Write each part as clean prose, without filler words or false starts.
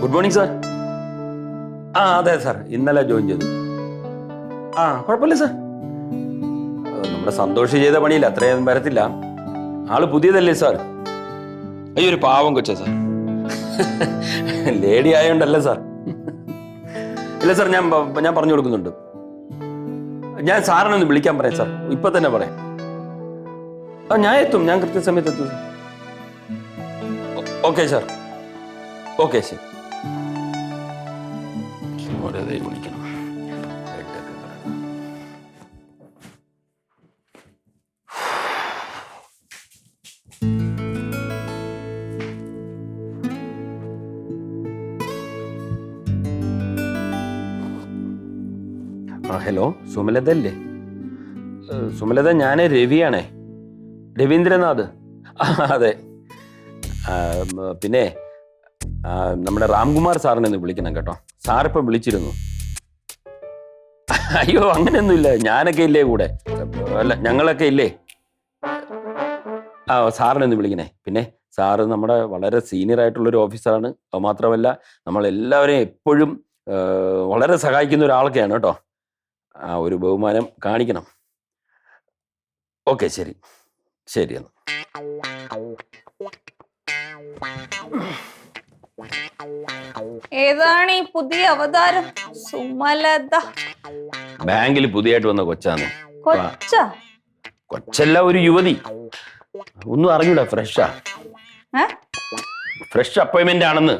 Good morning sir. അതെ sir, ഇന്നലെ join ചെയ്തു. കുഴപ്പമില്ല സാർ. നമ്മുടെ സന്തോഷ് ചെയ്ത പണിയില്ല, അത്രയും വരത്തില്ല. ആള് പുതിയതല്ലേ സാർ? അയ്യോ, ഒരു പാവം കൊച്ചാ സാർ. ലേഡി ആയോണ്ടല്ലേ സാർ? ഇല്ല സാർ, ഞാൻ പറഞ്ഞു കൊടുക്കുന്നുണ്ട്. ഞാൻ സാറിനൊന്ന് വിളിക്കാൻ പറയാം സാർ, ഇപ്പൊ തന്നെ പറയാം. ഞാൻ എത്തും, ഞാൻ കൃത്യസമയത്ത് എത്തും സാർ. ഓക്കെ സാർ, ഓക്കെ ശരി. വിളിക്കണം. ഹലോ, സുമലത അല്ലേ? സുമലത, ഞാൻ രവിയാണേ, രവീന്ദ്രനാഥ്. അതെ. പിന്നെ നമ്മുടെ രാംകുമാർ സാറിനെ ഒന്ന് വിളിക്കണം കേട്ടോ. സാറിപ്പം വിളിച്ചിരുന്നു. അയ്യോ, അങ്ങനെയൊന്നുമില്ല, ഞാനൊക്കെ ഇല്ലേ കൂടെ, അല്ല ഞങ്ങളൊക്കെ ഇല്ലേ. സാറിനെ ഒന്ന് വിളിക്കണേ. പിന്നെ സാറ് നമ്മുടെ വളരെ സീനിയർ ആയിട്ടുള്ളൊരു ഓഫീസറാണ്. അത് മാത്രമല്ല നമ്മളെല്ലാവരെയും എപ്പോഴും വളരെ സഹായിക്കുന്ന ഒരാളൊക്കെയാണ് കേട്ടോ. ഒരു ബഹുമാനം കാണിക്കണം. ഓക്കെ, ശരി ശരി. എന്ന് ഏതാണ് ഈ പുതിയ അവതാരം? സുമലത. ബാങ്കിൽ പുതിയതായിട്ട് വന്ന കൊച്ചാണ്. കൊച്ചല്ല, ഒരു യുവതി. ഒന്നും അറിഞ്ഞൂടാ, ഫ്രഷ് അപ്പോയിന്റ്മെന്റ് ആണെന്ന്.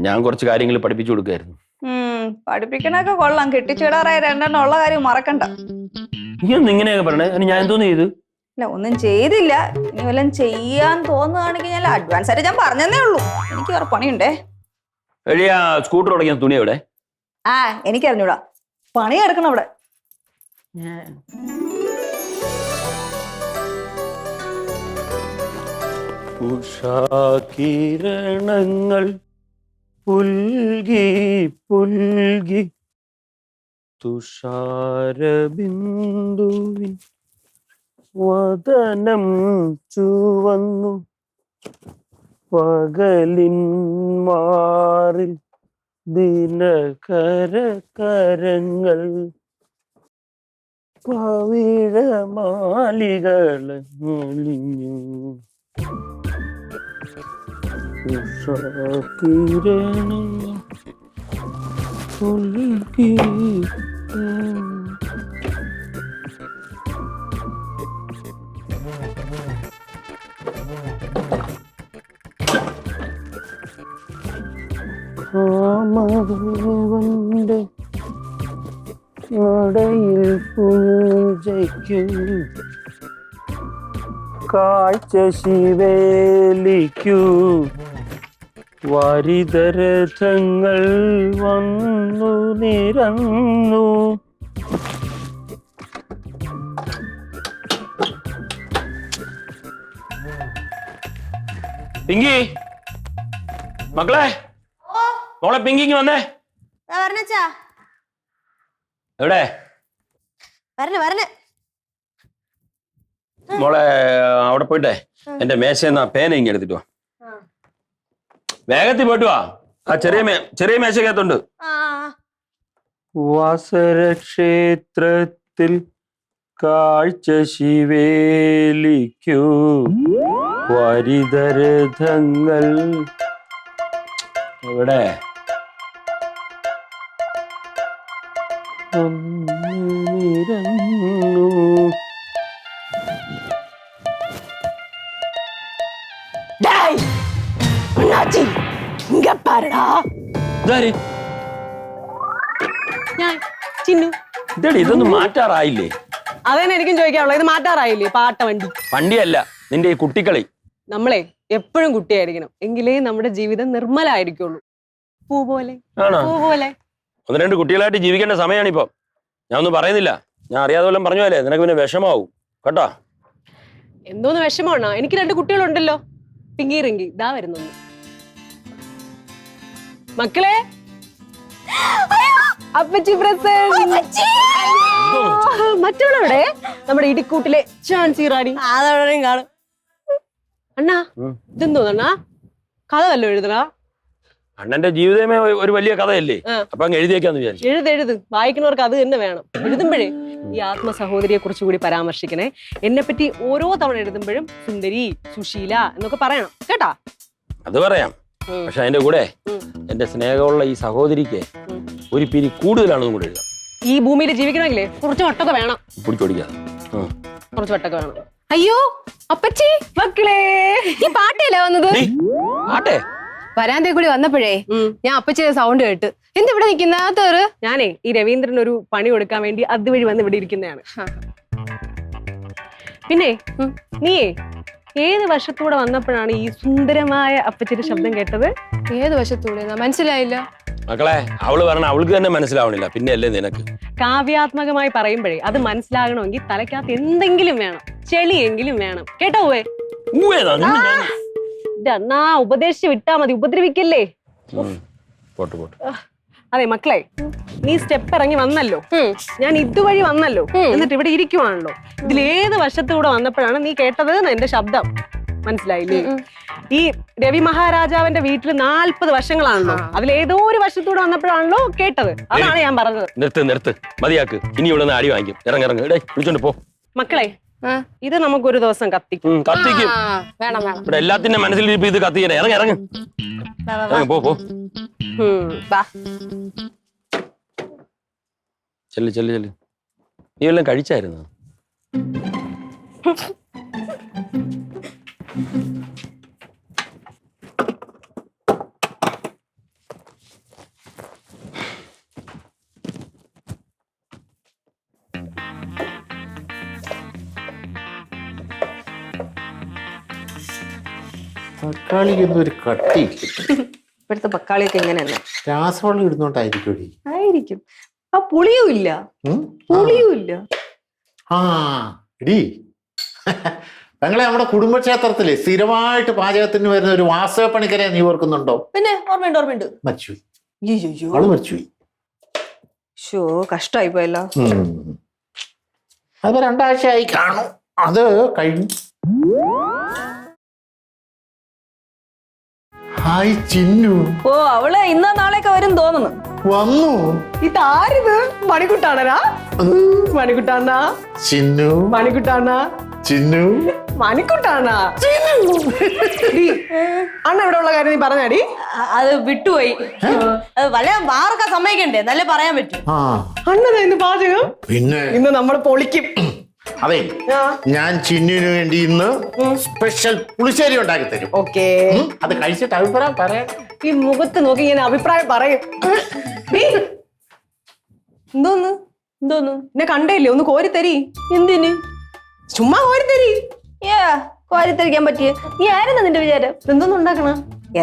ഞാൻ കുറച്ച് കാര്യങ്ങൾ പഠിപ്പിച്ചു കൊടുക്കായിരുന്നു. പഠിപ്പിക്കണൊക്കെ കൊള്ളാം. കെട്ടിച്ചിടാറായ രണ്ടെണ്ണം ഉള്ള കാര്യം മറക്കണ്ട. നീ ഒന്ന് ഇങ്ങനെയൊക്കെ പറഞ്ഞേ, ഞാൻ എന്തോന്ന് ചെയ്തു? ഇല്ല, ഒന്നും ചെയ്തില്ല. ഇനി വല്ലതും ചെയ്യാൻ തോന്നുകയാണെങ്കിൽ ഞാൻ അഡ്വാൻസ് ആയിട്ട് ഞാൻ പറഞ്ഞതേ ഉള്ളൂ. എനിക്ക് വേറെ പണിയുണ്ടേ. സ്കൂട്ടർ ഉടക്കുന്ന തുണി എവിടെ? എനിക്കറിഞ്ഞൂടാ, പണി എടുക്കണം അവിടെ. ഉഷാകിരണങ്ങൾ പുൽകി പുൽകി തുഷാരബിന്ദുവിൻ വദനം ചുവന്നു പകലിൻ മാറിൽ ദിനകരകരങ്ങൾ പവിഴമാലികളൊളിഞ്ഞു ഉഷാകിരണങ്ങൾ പുൽകി. കാമദേവന്റെ നടയിൽ പൂജയ്ക്കു കാഴ്ച ശിവേലിക്കു വാരിതരഥങ്ങൾ വന്നു നിരന്നു. പിങ്കി, മക്കളെ, മോളെ പിങ്കിങ് വന്നേ. എവിടെ? മോളെ അവിടെ പോയിട്ടെ എന്റെ മേശന്ന് പേന ഇങ്ങ് എടുത്തിട്ട് വാ. വേഗത്തിൽ പോയിട്ട് വാ. ചെറിയ മേശക്കകത്തുണ്ട്. വാസരക്ഷേത്രത്തിൽ കാഴ്ച ശിവേലിക്കു വാരിതരഥങ്ങൾ. എവിടെ? ഇതൊന്നും മാറ്റാറായില്ലേ? അതന്നെ എനിക്കും ചോദിക്കാനുള്ളത്. ഇത് മാറ്റാറായില്ലേ? പാട്ട വണ്ടിയല്ല, നിന്റെ ഈ കുട്ടിക്കളി. നമ്മളെ എപ്പോഴും കുട്ടിയായിരിക്കണം, എങ്കിലേ നമ്മുടെ ജീവിതം നിർമ്മലായിരിക്കുള്ളൂ. പൂ പോലെ ഒന്ന് രണ്ട് കുട്ടികളായിട്ട് ജീവിക്കേണ്ട സമയമാണിപ്പോ. ഞാൻ ഒന്നും പറയുന്നില്ല, ഞാൻ അറിയാതെ വല്ലതും പറഞ്ഞു പോലെ നിനക്ക് പിന്നെ വിഷമാവും കേട്ടോ. എന്തോന്ന് വിഷമാണോ? എനിക്ക് രണ്ട് കുട്ടികളുണ്ടല്ലോ, പിങ്കി റിങ്കി. ഇതാ വരുന്നു മക്കളെ. അപ്പച്ചി പ്രസന്റ്. മറ്റവളവിടെ നമ്മുടെ ഇടിക്കൂട്ടിലെ ഝാൻസി റാണി. അതവിടെയും കാണും. അണ്ണാ, ഇതെന്തോന്നണ്ണാ? കഥ വല്ലോ എഴുതണ? അണ്ണന്റെ ജീവിതമേ ഒരു വലിയ കഥയല്ലേ, അപ്പൊ അങ്ങ് എഴുതിയേക്കാന്ന് വിചാരിച്ചു. എഴുതെഴുത്, വായിക്കുന്നവർക്ക് അത് തന്നെ വേണം. എഴുതുമ്പോഴേ ഈ ആത്മ സഹോദരിയെ കുറിച്ച് കൂടി പരാമർശിക്കണേ. എന്നെ പറ്റി ഓരോ തവണ എഴുതുമ്പോഴും സുന്ദരി, സുശീല എന്നൊക്കെ പറയണം കേട്ടാ. അത് പറയാം, പക്ഷെ അതിന്റെ കൂടെ എന്റെ സ്നേഹമുള്ള ഈ സഹോദരിക്ക് ഒരു പിരി കൂടുതലാണെന്നും കൂടെ എഴുതാം. ഈ ഭൂമിയിൽ ജീവിക്കണമെങ്കിലേ കുറച്ച് വട്ടൊക്കെ വേണം. പിടിച്ചോടിക്കാതെ കുറച്ച് വട്ടൊക്കെ വേണം. അയ്യോ അപ്പച്ചി, മക്കളെ ഈ പാട്ടല്ലേ വന്നത്? ആട്ടെ, വരാന്തേ കൂടി വന്നപ്പോഴേ ഞാൻ അപ്പച്ചിയുടെ സൗണ്ട് കേട്ട്. എന്തിവിടെ നിക്കുന്ന അകത്തേറ്? ഞാനേ ഈ രവീന്ദ്രൻ ഒരു പണി കൊടുക്കാൻ വേണ്ടി അതുവഴി വന്ന് ഇവിടെ ഇരിക്കുന്നതാണ്. പിന്നെ നീയേ ഏത് വശത്തൂടെ വന്നപ്പോഴാണ് ഈ സുന്ദരമായ അപ്പച്ചിയുടെ ശബ്ദം കേട്ടത്? ഏത് വശത്തൂടെ? മനസ്സിലായില്ല മക്കളെ. അവള് പറഞ്ഞ അവൾക്ക് തന്നെ മനസ്സിലാവണില്ല, പിന്നെ അല്ലേ നിനക്ക്? കാവ്യാത്മകമായി പറയുമ്പോഴേ അത് മനസ്സിലാകണമെങ്കിൽ തലയ്ക്കകത്ത് എന്തെങ്കിലും വേണം, ചെളിയെങ്കിലും വേണം കേട്ടോ. അണ്ണാ ഉപദേശിച്ച് വിട്ടാ മതി, ഉപദ്രവിക്കല്ലേ. അതെ മക്കളെ, നീ സ്റ്റെപ്പ് ഇറങ്ങി വന്നല്ലോ, ഞാൻ ഇതുവഴി വന്നല്ലോ, എന്നിട്ട് ഇവിടെ ഇരിക്കുവാണല്ലോ. ഇതിലേത് വശത്തൂടെ വന്നപ്പോഴാണ് നീ കേട്ടത് എന്റെ ശബ്ദം? മനസ്സിലായില്ലേ? ഈ രവി മഹാരാജാവിന്റെ വീട്ടിൽ 40 വശങ്ങളാണല്ലോ, അതിലേതോ ഒരു വശത്തൂടെ വന്നപ്പോഴാണല്ലോ കേട്ടത്. അതാണ് ഞാൻ പറഞ്ഞത്. നിർത്ത് മതിയാക്ക്, ഇനി ഇവിടെ അടി വാങ്ങിക്കും. ഇറങ്ങ വിളിച്ചോണ്ട് പോ. മക്കളെ, ഇത് നമുക്കൊരു ദിവസം കത്തിക്കും. വേണം വേണം. ഇവിടെ എല്ലാത്തിന്റെ മനസ്സിൽ ഇപ്പൊ ഇത് കത്തിക്കണേ. ഇറങ്ങ പോ. ചെല്ല്. നീ വല്ലതും കഴിച്ചായിരുന്നു? തക്കാളിക്ക് എന്തൊരു കട്ടി. ഇപ്പോഴത്തെ പക്കാളിയൊക്കെ ഇങ്ങനെ തന്നെ രാസവളം ഇടുന്നോണ്ടായിരിക്കും. ആയിരിക്കും. ആ പുളിയും ഇല്ല. ആ ഇടി ഞങ്ങളെ നമ്മുടെ കുടുംബക്ഷേത്രത്തിലെ സ്ഥിരമായിട്ട് പാചകത്തിന് വരുന്ന ഒരു വാസവപ്പണിക്കരെ നീ ഓർക്കുന്നുണ്ടോ? പിന്നെ ഓർമ്മയുണ്ട്. മരിച്ചുപോയി. ആള് മരിച്ചുപോയി. ഷോ കഷ്ടായി പോയല്ലോ. അത് 2 ആഴ്ചയായി കാണും. അത് കഴിഞ്ഞു. ഹായ് ചിന്നു. ഓ, അവള് ഇന്നോ നാളെയൊക്കെ വരും തോന്നുന്നു. വന്നു. ഇതാരിത്? മണിക്കുട്ടാണരാ? മണിക്കുട്ടാണ ചിന്നു. മണിക്കുട്ടാണ ചിന്നു. മണിക്കുട്ടാണ അണ്ണ ഇവിടെ ഉള്ള കാര്യം നീ പറഞ്ഞാടി. അത് വിട്ടുപോയി. അത് വല്ല മാർക്കാൻ സമ്മതിക്കണ്ടേ, നല്ല പറയാൻ പറ്റും. അണ്ണനാ ഇന്ന് പാചകം? പിന്നെ ഇന്ന് നമ്മൾ പൊളിക്കും. അതെ, ഞാൻ ചിന്നുവിന് വേണ്ടി ഇന്ന് സ്പെഷ്യൽ പുളിശ്ശേരി ഉണ്ടാക്കി തരും. ഓക്കേ, അത് കഴിച്ചിട്ട് അഭിപ്രായം പറയാം. ഈ മുഖത്ത് നോക്കി ഞാൻ അഭിപ്രായം പറയും. എന്തോന്ന് എന്നെ കണ്ടേല്ലേ? ഒന്ന് കോരിത്തരി. എന്തിന്? ചുമ്മാ കോരിത്തരി. കോരിത്തരിക്കാൻ പറ്റിയ നീ ആയിരുന്നു നിന്റെ വിചാരം? എന്തോന്ന് ഉണ്ടാക്കണ?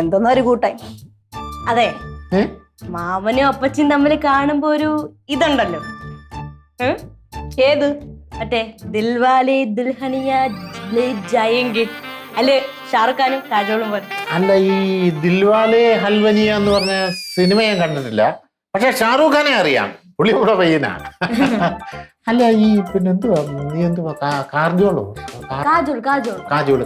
എന്തോന്നോ ഒരു കൂട്ടായി. അതെ, മാമനും അപ്പച്ചും തമ്മിൽ കാണുമ്പോ ഒരു ഇതുണ്ടല്ലോ. ഏത്? മറ്റേ ദിൽവാലെ ദുൽഹനിയ ലേ ജായേംഗെ അല്ലെ, ഷാറുഖ് ഖാനും കാജോളും പോലെ. അല്ല, ഈ ദിൽവാലെ ഹൽവനിയ എന്ന് പറഞ്ഞ സിനിമ ഞാൻ കണ്ടിട്ടില്ല, പക്ഷെ ഷാറൂഖ് ഖാനെ അറിയാം. പുള്ളി ഇവിടെ പയ്യനാ. അല്ല, ഈ പിന്നെ എന്തുവാ നീ എന്തുവാ കാർജോളോ? കാജോള്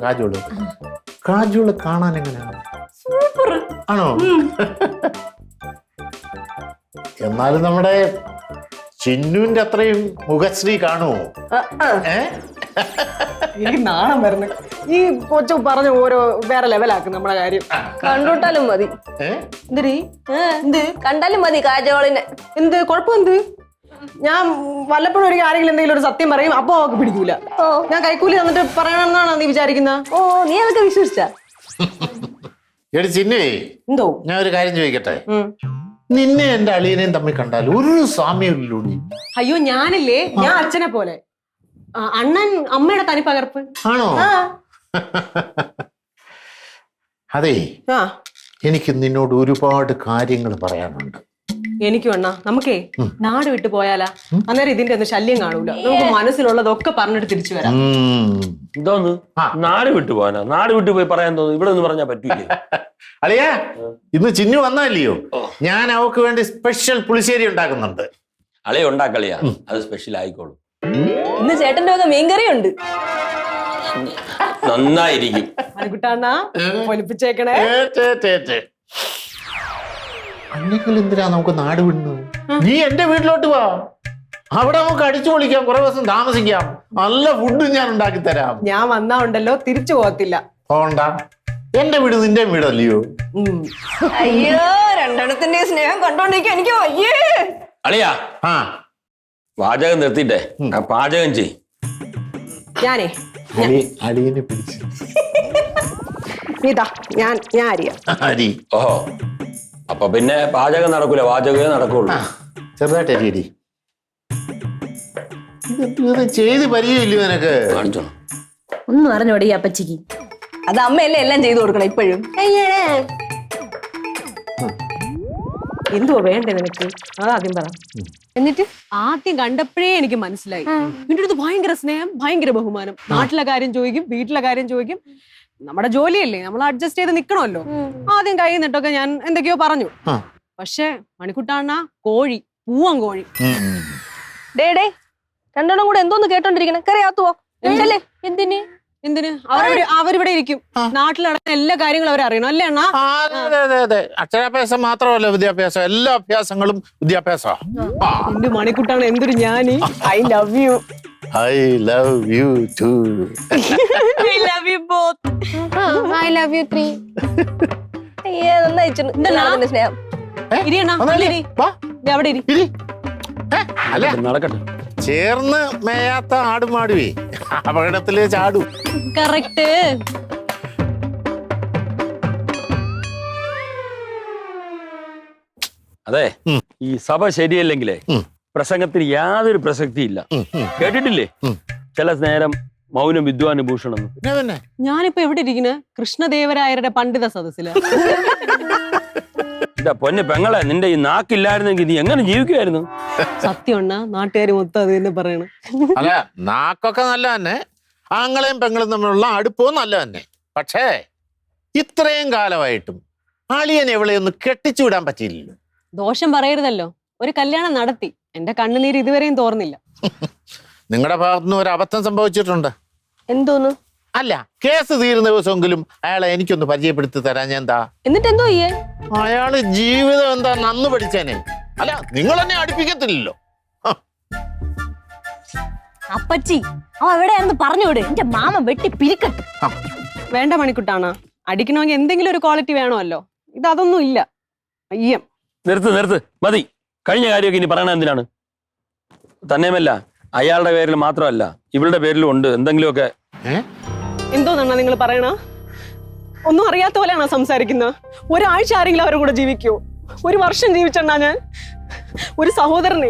കാണാൻ എങ്ങനെയാണ്? സൂപ്പർ ആണോ? എന്നാലും നമ്മുടെ ചിന്നുവിന്റെ അത്രയും മുഖശ്രീ കാണുമോ? എനിക്ക് നാണം വരുന്നു. ഈ കൊച്ചു പറഞ്ഞ ഓരോ വേറെ ലെവലാക്കും നമ്മളെ കാര്യം. കണ്ടുവിട്ടാലും മതി. എന്ത് കണ്ടാലും മതി കാജോളിനെ. എന്ത് കുഴപ്പം? എന്ത്? ഞാൻ വല്ലപ്പോഴും ഒരു ആരെങ്കിലും എന്തെങ്കിലും ഒരു സത്യം പറയും, അപ്പൊ അവർക്ക് പിടിക്കൂല. ഞാൻ കൈക്കൂലി തന്നിട്ട് പറയണമെന്നാണോ നീ വിചാരിക്കുന്ന? ഓ, നീ അതൊക്കെ വിശ്വസിച്ച? എടി ചിന്നുവേ, എന്തോ ഞാൻ ഒരു കാര്യം ചോദിക്കട്ടെ. നിന്നെ എന്റെ അളിയനെയും തമ്മിൽ കണ്ടാൽ ഒരു സാമ്യമില്ലൂടി. അയ്യോ, ഞാനില്ലേ, ഞാൻ അച്ഛനെ പോലെ, അണ്ണൻ അമ്മയുടെ തനി പകർപ്പ്. ആണോ? അതെ, എനിക്ക് നിന്നോട് ഒരുപാട് കാര്യങ്ങൾ പറയാനുണ്ട്. എനിക്കും അണ്ണാ, നമുക്കേ നാട് വിട്ടു പോയാലാ? അന്നേരം ഇതിന്റെ ഒന്നും ശല്യം കാണൂല. നമുക്ക് മനസ്സിലുള്ളതൊക്കെ പറഞ്ഞിട്ട് തിരിച്ചു വരാം. എന്തോന്ന് നാട് വിട്ടു പോകാനാ? നാട് വിട്ടു പോയി പറയാൻ തോന്നുന്നു, ഇവിടെ ഒന്ന് പറഞ്ഞാൽ പറ്റൂലേ? അളിയാ, ഇന്ന് ചിന്നു വന്നല്ലയോ, ഞാൻ അവക്ക് വേണ്ടി സ്പെഷ്യൽ പുളിശ്ശേരി ഉണ്ടാക്കുന്നുണ്ട്. അളിയ ഉണ്ടാക്കളിയാ, അത് സ്പെഷ്യൽ ആയിക്കോളും. ഇന്ന് ചേട്ടന്റെ വക മീൻകറിയുണ്ട്. നന്നായിരിക്കും. മണിക്കുട്ടാണ്ണാ, പൊലിപ്പിച്ചേക്കണേ. അല്ലെങ്കിൽ എന്തിനാ നമുക്ക് നാട് വിടുന്നത്? നീ എന്റെ വീട്ടിലോട്ട് വാ, അവിടെ നമുക്ക് അടിച്ചു പൊളിക്കാം, കുറെ ദിവസം താമസിക്കാം, നല്ല ഫുഡും ഞാൻ ഉണ്ടാക്കി തരാം. ഞാൻ വന്നാ ഉണ്ടല്ലോ തിരിച്ചു പോകത്തില്ല. പോണ്ട, എന്റെ വീട് നിന്റെ വീടല്ലയോ? അയ്യോ, രണ്ടെണ്ണത്തിന്റെ സ്നേഹം കണ്ടോണ്ടിരിക്കാൻ എനിക്ക് അയ്യേ. അളിയാ, ആ പാചകം നിർത്തിട്ടെ ആ പാചകം ചെയ്. ഞാനേ അടിയനെ പിടിച്ച് ഇതാ ഞാൻ അറിയാം. അരി ഓഹോ, അപ്പൊ പിന്നെ പാചകം നടക്കൂല, പാചകമേ നടക്കുള്ളൂ. ചെറുതായിട്ട് അരിയടി. ഇത് ചെയ്ത് പരിചയമില്ലയോ നിനക്ക്? കാണിച്ചോ. ഒന്നും അറിഞ്ഞോടി ഈ അപ്പച്ചിക്ക്. അത് അമ്മയല്ലേ എല്ലാം ചെയ്തു കൊടുക്കണം ഇപ്പോഴും. എന്തുവാ വേണ്ടേ നിനക്ക്? അതാദ്യം പറ. എന്നിട്ട് ആദ്യം കണ്ടപ്പോഴേ എനിക്ക് മനസ്സിലായി നിന്റെ അടുത്ത് ഭയങ്കര സ്നേഹം, ഭയങ്കര ബഹുമാനം. നാട്ടിലെ കാര്യം ചോദിക്കും, വീട്ടിലെ കാര്യം ചോദിക്കും. നമ്മുടെ ജോലിയല്ലേ, നമ്മൾ അഡ്ജസ്റ്റ് ചെയ്ത് നിക്കണമല്ലോ. ആദ്യം കൈ നിട്ടൊക്കെ ഞാൻ എന്തൊക്കെയോ പറഞ്ഞു. പക്ഷെ മണിക്കുട്ടാണ കോഴി, പൂവൻ കോഴി. ഡേ രണ്ടെണ്ണം കൂടെ എന്തോന്ന് കേട്ടോണ്ടിരിക്കണേ? കറിയാത്തുവോ? എന്തിന് എന്തിന്? അവരിവിടെ ഇരിക്കും. നാട്ടിൽ നടക്കുന്ന എല്ലാ കാര്യങ്ങളും അവരറിയണം അല്ലേ അണ്ണാ? അതെ, അക്ഷരാഭ്യാസം മാത്രമല്ല വിദ്യാഭ്യാസം, എല്ലാ അഭ്യാസങ്ങളും വിദ്യാഭ്യാസമാണ്. എന്റെ മണിക്കുട്ടാണ് എന്തൊരു ഞാന്. I love you. I love you too. I love you both. I love you 3. അയ്യേ, നന്നായിട്ടുണ്ട്. ഇതല്ലേ അതിന്റെ സ്നേഹം. ഇരിയണ്ണാ, അവിടെ ഇരി. അല്ല, നടക്കട്ടെ. ചേർന്ന് മേയാത്ത ആടുമാടുവേ അപകടത്തില് ചാടും. കറക്റ്റ്. അതെ, ഈ സഭ ശരിയല്ലെങ്കിലേ പ്രസംഗത്തിന് യാതൊരു പ്രസക്തിയില്ല. കേട്ടിട്ടില്ലേ ചില നേരം മൗനം വിദ്വാനുഭൂഷണം? ഞാനിപ്പോ എവിടെ ഇരിക്കുന്ന? കൃഷ്ണദേവരായരുടെ പണ്ഡിത സദസ്സില്. എന്റെ പൊന്നെ പെങ്ങളെ, നിന്റെ ഈ നാക്കില്ലായിരുന്നെങ്കിൽ നീ എങ്ങനെ ജീവിക്കുമായിരുന്നു? സത്യം അണ്ണാ, നാട്ടുകാർ മൊത്തം അത് തന്നെ പറയണം. അല്ല, നാക്കൊക്കെ നല്ല തന്നെ, ആങ്ങളെയും പെങ്ങളും തമ്മിലുള്ള അടുപ്പവും നല്ല തന്നെ. പക്ഷേ ഇത്രയും കാലമായിട്ടും അളിയൻ എവിടെയൊന്നും കെട്ടിച്ചു വിടാൻ പറ്റിയില്ലല്ലോ. ദോഷം പറയരുതല്ലോ, ഒരു കല്യാണം നടത്തി. എന്റെ കണ്ണുനീര് ഇതുവരെയും തോർന്നില്ല. നിങ്ങളുടെ ഭാഗത്തുനിന്ന് ഒരു അബദ്ധം സംഭവിച്ചിട്ടുണ്ട്. എന്തോന്ന്? അല്ല, കേസ് തീരുന്ന ദിവസമെങ്കിലും അയാളെ എനിക്കൊന്ന് പരിചയപ്പെടുത്തി തരാൻ ഞാൻ എന്താ? എന്നിട്ട് എന്തോ ചെയ്യേ? അയാള് ജീവിതം എന്താ നന്ന് പഠിച്ചേനെ. അല്ല, നിങ്ങൾ എന്നെ അടുപ്പിക്കത്തില്ലല്ലോ. അപ്പച്ചി അവ എവിടെയാണെന്ന് പറഞ്ഞുവിട്, എന്റെ മാമ വെട്ടി പിരിക്കട്ടെ. വേണ്ട മണിക്കുട്ടാണ്, അടിക്കണമെങ്കിൽ എന്തെങ്കിലും ഒരു ക്വാളിറ്റി വേണമല്ലോ. ഇതൊന്നും ഇല്ല. അയ്യം, നിർത്ത് മതി. കഴിഞ്ഞ കാര്യമൊക്കെ ഇനി പറയണ എന്തിനാണ്? തന്നെയുമല്ല, അയാളുടെ പേരിൽ മാത്രമല്ല ഇവളുടെ പേരിലും ഉണ്ട് എന്തെങ്കിലുമൊക്കെ. എന്തോന്നാ നിങ്ങൾ പറയണ? ഒന്നും അറിയാത്ത പോലെയാണോ സംസാരിക്കുന്നത്? ഒരാഴ്ച ആരെങ്കിലും അവരുടെ കൂടെ ജീവിക്കോ? ഒരു വർഷം ജീവിച്ചെണ്ണാ ഞാൻ. ഒരു സഹോദരന്റെ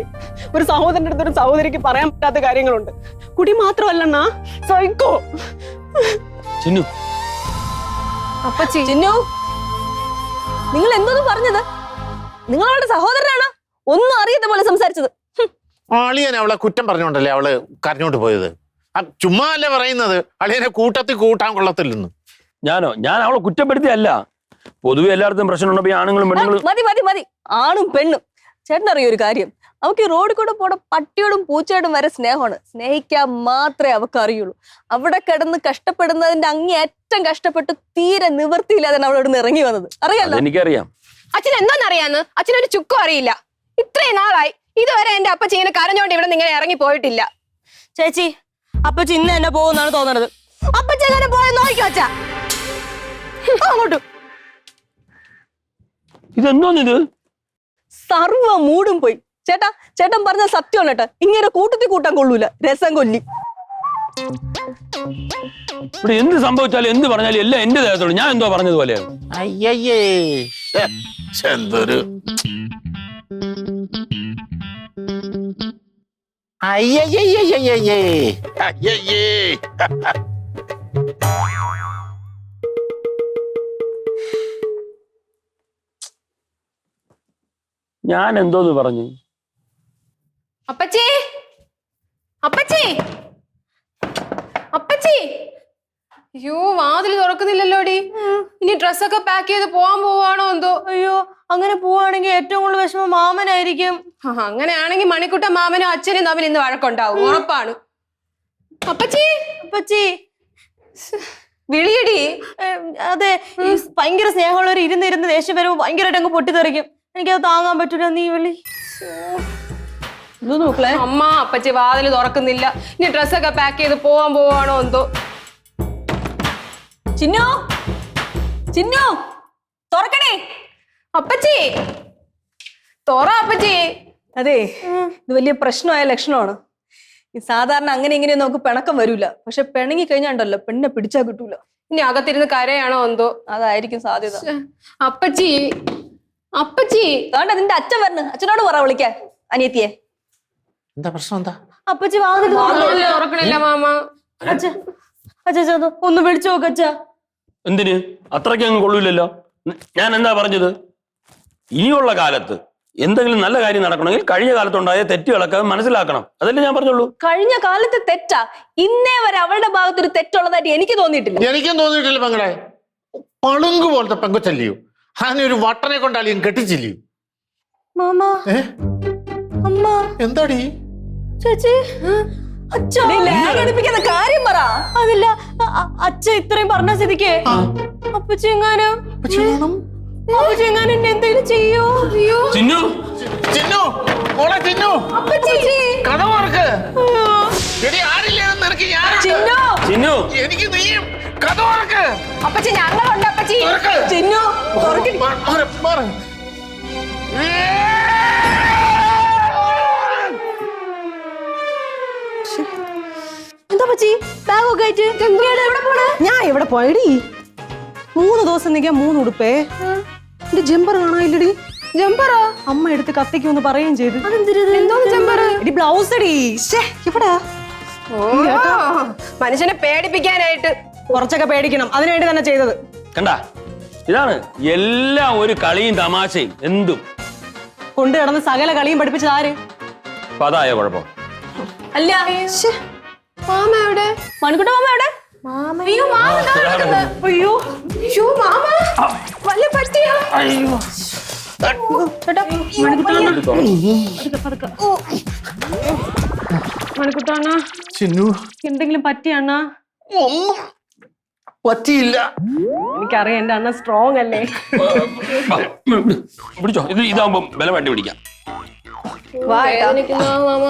അടുത്ത് ഒരു സഹോദരിക്ക് പറയാൻ പറ്റാത്ത കാര്യങ്ങളുണ്ട്. കുടി മാത്രമല്ലണ്ണാ, സൈക്കോ. ചിന്നു, അപ്പച്ചി, ചിന്നു, നിങ്ങൾ എന്തോന്ന് പറഞ്ഞത്? നിങ്ങൾ അവളുടെ സഹോദരനാണ്, ഒന്നും അറിയാത്ത പോലെ സംസാരിച്ചത്. അളിയൻ അവളെ കുറ്റം പറഞ്ഞോണ്ടല്ലേ അവള് കരഞ്ഞോണ്ട് പോയത്. ചുമ്മാ അല്ലേ പറയുന്നത് അളിയനെ കൂട്ടത്തിൽ കൂട്ടാൻ കൊള്ളത്തില്ലെന്ന്. ഞാൻ അവളെ കുറ്റപ്പെടുത്തിയല്ല. പൊതുവെ എല്ലായിടത്തും പ്രശ്നമുണ്ടപ്പോ ആണുങ്ങളും പെണ്ണുങ്ങളും. മതി, ആണും പെണ്ണും. ചേട്ടൻ അറിയോ ഒരു കാര്യം? അവക്ക് ഈ റോഡിൽ കൂടെ പോണ പട്ടിയോടും പൂച്ചയോടും വരെ സ്നേഹമാണ്. സ്നേഹിക്കാൻ മാത്രമേ അവക്ക് അറിയുള്ളൂ. അവിടെ കിടന്ന് കഷ്ടപ്പെടുന്നതിന്റെ അങ്ങേയറ്റം കഷ്ടപ്പെട്ട് തീരെ നിവൃത്തിയില്ലാതെ അവളോട് ഇറങ്ങി വന്നത് അറിയാലോ. എനിക്കറിയാം. അച്ഛൻ എന്തോന്നറിയാന്ന്? അച്ഛനൊരു ചുക്കും അറിയില്ല. ഇത്രയും നാളായി ഇതുവരെ എന്റെ അപ്പച്ചി ഇങ്ങനെ കരഞ്ഞോണ്ട് ഇവിടെ ഇങ്ങനെ ഇറങ്ങി പോയിട്ടില്ല. ചേച്ചി, അപ്പച്ചി ഇന്ന് തന്നെ പോകുന്നാണ് തോന്നണത്. അപ്പച്ചി എങ്ങനെ പോയെന്ന് നോക്കിയോ അച്ഛാ? അങ്ങോട്ട് ഇതെന്തോന്നിത്? സർവ്വ മൂടും പോയി. ചേട്ടൻ പറഞ്ഞ സത്യമാണ് കേട്ടോ. ഇങ്ങനെ കൂട്ടാൻ കൊള്ളൂല, രസം കൊല്ലി. ഇവിടെ എന്ത് സംഭവിച്ചാലും എന്ത് പറഞ്ഞാലും എല്ലാം എന്റെ ദേഹത്തോട് ഞാൻ എന്തോ പറഞ്ഞതുപോലെയാണ്. അയ്യയ്യേ, എന്തൊരു ഞാൻ എന്തോന്ന് പറഞ്ഞു? അപ്പച്ചി, അപ്പച്ചി, അപ്പച്ചി. അയ്യോ, വാതിൽ തുറക്കുന്നില്ലല്ലോടി. ഇനി ഡ്രസ്സൊക്കെ പാക്ക് ചെയ്ത് പോവാൻ പോവാണോ എന്തോ. അയ്യോ, അങ്ങനെ പോവാണെങ്കിൽ ഏറ്റവും കൂടുതൽ വിഷമം മാമനായിരിക്കും. അങ്ങനെയാണെങ്കിൽ മണിക്കുട്ട മാമനും അച്ഛനും തമ്മിൽ ഇന്ന് വഴക്കുണ്ടാവും, ഉറപ്പാണ്. അപ്പച്ചി വിളിയടി. അതെ, ഭയങ്കര സ്നേഹമുള്ളവർ ഇരുന്ന് ദേഷ്യം വരുമ്പോ ഭയങ്കരമായിട്ട് അങ്ങ് പൊട്ടിത്തെറിക്കും. എനിക്കത് താങ്ങാൻ പറ്റൂല നീ വിളി ഇത് നോക്കളെ അമ്മ അപ്പച്ചി വാതില് തുറക്കുന്നില്ല. ഇനി ഡ്രസ്സൊക്കെ പാക്ക് ചെയ്ത് പോവാണോ എന്തോ. ചിന്നു ചിന്നു തുറക്കണേ. അപ്പച്ചി തുറ അപ്പച്ചി. അതെ ഇത് വലിയ പ്രശ്നമായ ലക്ഷണമാണ്. ഈ സാധാരണ അങ്ങനെ ഇങ്ങനെ നമുക്ക് പിണക്കം വരൂല, പക്ഷെ പിണങ്ങി കഴിഞ്ഞാണ്ടല്ലോ പെണ്ണിനെ പിടിച്ചാ കിട്ടൂല. ഇനി അകത്തിരുന്ന് കരയാണോ എന്തോ. അതായിരിക്കും സാധ്യത. അപ്പച്ചി അപ്പച്ചി അതുകൊണ്ട് നിന്റെ അച്ഛൻ വരണം, അച്ഛനോട് പറ വിളിക്കാൻ അനിയത്തിയെ. എന്താ പ്രശ്നം എന്താ? അപ്പച്ചി വാതിൽ തുറക്കണില്ല മാമ. അച്ഛ അച്ഛ ഒന്ന് വിളിച്ചു നോക്ക് അച്ഛ. എന്തിന് അത്രയ്ക്ക് അങ്ങ് കൊള്ളൂലല്ലോ. ഞാൻ എന്താ പറഞ്ഞത്? ഇനിയുള്ള കാലത്ത് എന്തെങ്കിലും നല്ല കാര്യം നടക്കണമെങ്കിൽ കഴിഞ്ഞ കാലത്തുണ്ടായ തെറ്റുകളൊക്കെ മനസ്സിലാക്കണം. അതല്ലേ ഞാൻ പറഞ്ഞുള്ളൂ. കഴിഞ്ഞ കാലത്ത് തെറ്റാ, ഇന്നേ വരെ അവളുടെ ഭാഗത്തൊരു തെറ്റുള്ളതായിട്ട് എനിക്ക് തോന്നിയിട്ടില്ല. എനിക്കും തോന്നിയിട്ടില്ല പെങ്ങളെ. പളുങ്ക് പോലത്തെ പെങ്കൊച്ചല്ലയോ, അങ്ങനെ ഒരു വട്ടനെ കൊണ്ടാളിയും കെട്ടിച്ചില്ലയോ? മാമ അമ്മ എന്താടി ചേച്ചി ടിപ്പിക്കുന്ന കാര്യം പറ. അതല്ല അച്ഛ ഇത്രയും പറഞ്ഞ സ്ഥിതിക്ക് അപ്പച്ചി എങ്ങാനും എന്നെ എന്തെങ്കിലും ചെയ്യോ? ചിന്നു ചിന്നു മോളെ ചിന്നു അപ്പച്ചി കഥ ഓർക്ക്. എടി ആരില്ലെന്ന് നിനക്ക് ഞാൻ. ചിന്നു ചിന്നു എനിക്ക് നീയും കഥ ഓർക്ക്. അപ്പച്ചി ഞങ്ങളുണ്ട് അപ്പച്ചി. ചിന്നു എന്താ പച്ചി ബാഗൊക്കെ ആയിട്ട് എവിടെ പോണേ? ഞാൻ എവിടെ പോയടി? 3 ദിവസം നിൽക്കാൻ 3 ഉടുപ്പേ. എന്റെ ജമ്പർ കാണാനില്ലടി. ജമ്പറോ? അമ്മ എടുത്ത് കത്തിക്കുമെന്ന് പറയുകയും ചെയ്തു. എന്തോന്ന് ജമ്പർ? എടി ബ്ലൗസ് അടി. എവിടാ? മനുഷ്യനെ പേടിപ്പിക്കാനായിട്ട്. കുറച്ചൊക്കെ പേടിക്കണം, അതിനുവേണ്ടി തന്നെ ചെയ്തത്. കണ്ട, ഇതാണ് എല്ലാം ഒരു കളിയും തമാശയും എന്തും. കൊണ്ടു കിടന്ന് സകല കളിയും പഠിപ്പിച്ചത് ആര്? അപ്പൊ അതായ കുഴപ്പം. അല്ല മാമ എവിടെ? മണിക്കുട്ട മാമ എവിടെ? അയ്യോ മാമ ഇതാ കിടക്കുന്നെ. അയ്യോ അയ്യോ മാമ വല്ല പറ്റിയോ? ചേട്ടാ മണിക്കുട്ടാണ ചിന്നു എന്തെങ്കിലും പറ്റിയണ്ണ? ഒന്നും പറ്റിയില്ല. എനിക്കറിയാം എന്റെ അണ്ണ സ്ട്രോങ് അല്ലേ. പിടിച്ചോ, ഇതാവുമ്പോ ബലം വേണ്ടി പിടിക്കാം. വേദനിക്കുന്നോ മാമ?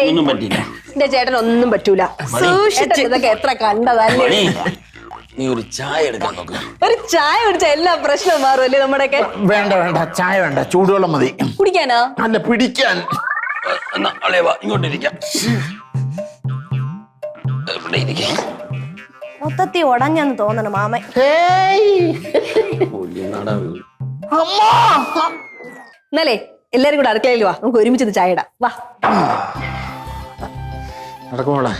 ഒന്നും പറ്റിയില്ല. എന്റെ ചേട്ടൻ ഒന്നും പറ്റൂല. സൂക്ഷിച്ച് ഇതൊക്കെ എത്ര കണ്ടതല്ലേ. മണി, നീ ഒരു ചായ എടുക്കാൻ നോക്ക്. ഒരു ചായ കുടിച്ച എല്ലാ പ്രശ്നവും മാറുമല്ലേ നമ്മുടെയൊക്കെ? വേണ്ട വേണ്ട, ചായ വേണ്ട, ചൂടുവെള്ളം മതി. കുടിക്കാനാ? അല്ല, പിടിക്കാൻ. എന്നാ അളേ വാ, ഇങ്ങോട്ടിരിക്കാം. ഇവിടെ ഇരിക്കാം. മൊത്തത്തിൽ ഉടഞ്ഞെന്ന് തോന്നണം മാമൻ. എന്നാലേ എല്ലാരും കൂടെ അടുക്കളയിൽ വാ, നമുക്ക് ഒരുമിച്ച് ചായ ഇടാം. വാ നടക്കുമോളെ.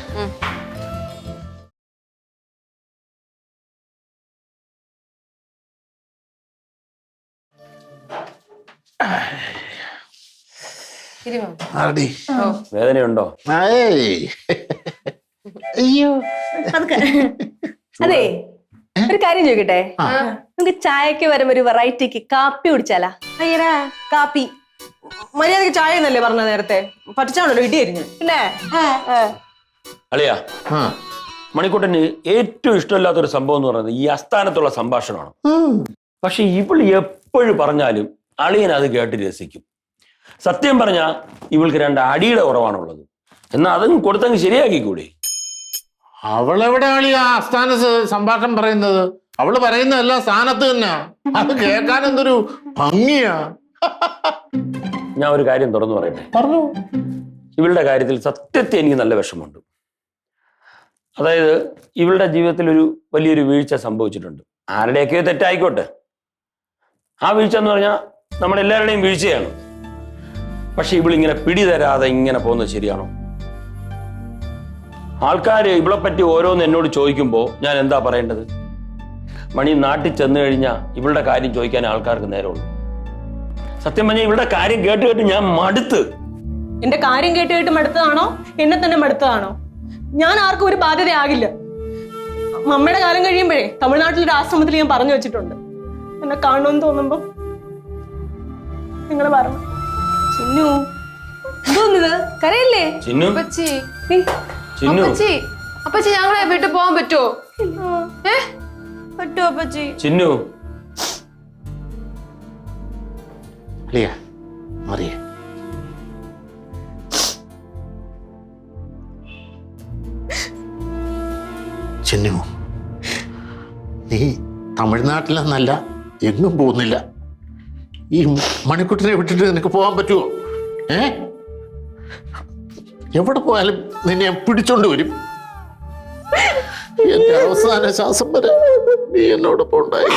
വേദനയുണ്ടോ? അയ്യോ, അതെ ഒരു കാര്യം ചോദിക്കട്ടെ, നമുക്ക് ചായക്ക് വരുമ്പോ ഒരു വെറൈറ്റിക്ക് കാപ്പി കുടിച്ചാലാ? അയ്യടാ കാപ്പി മര്യാദക്ക് ചായ എന്നല്ലേ പറഞ്ഞ നേരത്തെ? പറ്റിച്ചാണല്ലോ ഇടിയായിരുന്നു. പിന്നെ അളിയാ, മണിക്കൂട്ടന് ഏറ്റവും ഇഷ്ടമില്ലാത്തൊരു സംഭവം എന്ന് പറയുന്നത് ഈ അസ്ഥാനത്തുള്ള സംഭാഷണമാണ്. പക്ഷെ ഇവൾ എപ്പോഴും പറഞ്ഞാലും അളിയൻ അത് കേട്ട് രസിക്കും. സത്യം പറഞ്ഞാ ഇവൾക്ക് 2 അടിയുടെ കുറവാണുള്ളത്. എന്നാ അതും കൊടുത്തങ്ങ് ശരിയാക്കിക്കൂടെ? അവളെവിടെ ആളിയാ സ്ഥാന സംഭാഷണം പറയുന്നത്? അവള് പറയുന്നതെല്ലാം സ്ഥാനത്ത് തന്നെ. അത് കേൾക്കാൻ എന്തൊരു ഭംഗിയാ. ഞാൻ ഒരു കാര്യം തുറന്നു പറയട്ടെ. പറഞ്ഞു. ഇവളുടെ കാര്യത്തിൽ സത്യത്തിൽ എനിക്ക് നല്ല വിഷമമുണ്ട്. അതായത് ഇവളുടെ ജീവിതത്തിൽ ഒരു വലിയൊരു വീഴ്ച സംഭവിച്ചിട്ടുണ്ട്. ആരുടെയൊക്കെയോ തെറ്റായിക്കോട്ടെ, ആ വീഴ്ച എന്ന് പറഞ്ഞാൽ നമ്മളെല്ലാവരുടെയും വീഴ്ചയാണ്. പക്ഷെ ഇവളിങ്ങനെ പിടിതരാതെ ഇങ്ങനെ പോകുന്നത് ശരിയാണോ? ആൾക്കാർ ഇവളെ പറ്റി ഓരോന്ന് എന്നോട് ചോദിക്കുമ്പോൾ ഞാൻ എന്താ പറയേണ്ടത്? മണി, നാട്ടിൽ ചെന്ന് കഴിഞ്ഞാൽ ഇവളുടെ കാര്യം ചോദിക്കാൻ ആൾക്കാർക്ക് നേരമുള്ളൂ. സത്യം പറഞ്ഞാൽ ഇവളുടെ കാര്യം കേട്ട് കേട്ട് ഞാൻ മടുത്ത്. എന്റെ കാര്യം കേട്ട് കേട്ട് മടുത്തതാണോ? എന്നെ തന്നെ മടുത്തതാണോ? ഞാൻ ആർക്കും ഒരു ബാധ്യതയാകില്ല. അമ്മയുടെ കാലം കഴിയുമ്പോഴേ തമിഴ്നാട്ടിലൊരു ആശ്രമത്തിൽ ഞാൻ പറഞ്ഞു വെച്ചിട്ടുണ്ട്, എന്നെ കാണുമെന്ന് തോന്നുമ്പോ നിങ്ങൾ പറഞ്ഞു. ചിന്നു എന്തോന്നിത്? കരയില്ലേ? ചിന്നു, അപ്പച്ചി ചിന്നു, അപ്പച്ചി അപ്പച്ചി ഞങ്ങളെ വീട്ടിൽ പോകാൻ പറ്റുമോ? പറ്റുമോ അപ്പച്ചി? ചിന്നു, അല്ലയാ മറിയേ ചിന്നു, നീ തമിഴ്നാട്ടിലെന്നല്ല എങ്ങും പോകുന്നില്ല. ഈ മണിക്കുട്ടിനെ വിട്ടിട്ട് നിനക്ക് പോകാൻ പറ്റുമോ? എവിടെ പോയാലും നിന്നെ പിടിച്ചോണ്ട് വരും. എന്റെ അവസാന ശ്വാസം വരെ നീ എന്നോടൊപ്പം ഉണ്ടായി.